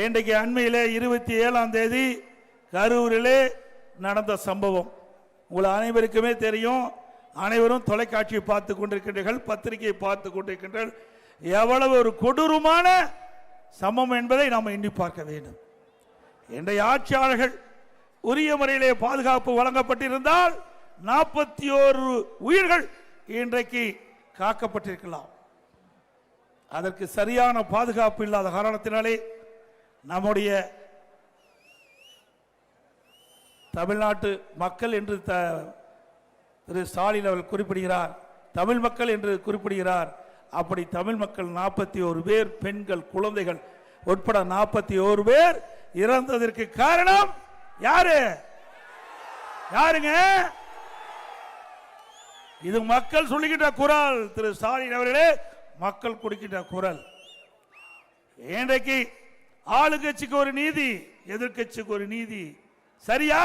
இன்றைக்கு அண்மையிலே 27ஆம் தேதி கரூரிலே நடந்த சம்பவம் உங்கள் அனைவருக்குமே தெரியும். அனைவரும் தொலைக்காட்சியை பார்த்து கொண்டிருக்கின்றீர்கள், பத்திரிகையை பார்த்து கொண்டிருக்கின்றீர்கள். எவ்வளவு ஒரு கொடூரமான சம்பவம் என்பதை நாம் எண்ணி பார்க்க வேண்டும். இன்றைய ஆட்சியாளர்கள் உரிய முறையிலே பாதுகாப்பு வழங்கப்பட்டிருந்தால் 41 உயிர்கள் இன்றைக்கு காக்கப்பட்டிருக்கலாம். அதற்கு சரியான பாதுகாப்பு இல்லாத காரணத்தினாலே நம்முடைய தமிழ்நாட்டு மக்கள் என்று திரு ஸ்டாலின் அவர்கள் குறிப்பிடுகிறார், தமிழ் மக்கள் என்று குறிப்பிடுகிறார். அப்படி தமிழ் மக்கள் 41 பேர், பெண்கள் குழந்தைகள் உட்பட 41 பேர் இறந்ததற்கு காரணம் யாரு? யாருங்க? இது மக்கள் சொல்லுகின்ற குரல். திரு ஸ்டாலின் அவர்களே, மக்கள் கொடுக்கின்ற குரல். இன்றைக்கு ஆளுங்கட்சிக்கு ஒரு நீதி, எதிர்கட்சிக்கு ஒரு நீதி. சரியா?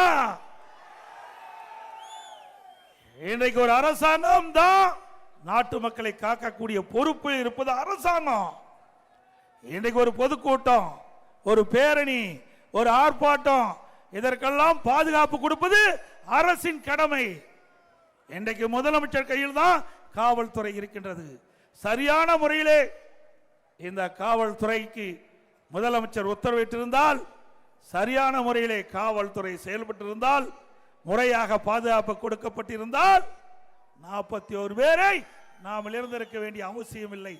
இன்றைக்கு ஒரு அரசாங்கம் தான் நாட்டு மக்களை காக்கக்கூடிய பொறுப்பு இருப்பது அரசாங்கம். இன்றைக்கு ஒரு பொதுக்கூட்டம், ஒரு பேரணி, ஒரு ஆர்ப்பாட்டம், இதற்கெல்லாம் பாதுகாப்பு கொடுப்பது அரசின் கடமை. இன்றைக்கு முதலமைச்சர் கையில் தான் காவல்துறை இருக்கின்றது. சரியான முறையிலே இந்த காவல்துறைக்கு முதலமைச்சர் உத்தரவிட்டிருந்தால், சரியான முறையிலே காவல்துறை செயல்பட்டிருந்தால், முறையாக பாதுகாப்பு கொடுக்கப்பட்டிருந்தால் 41 பேரை நாம் இழந்திருக்க வேண்டிய அவசியம் இல்லை.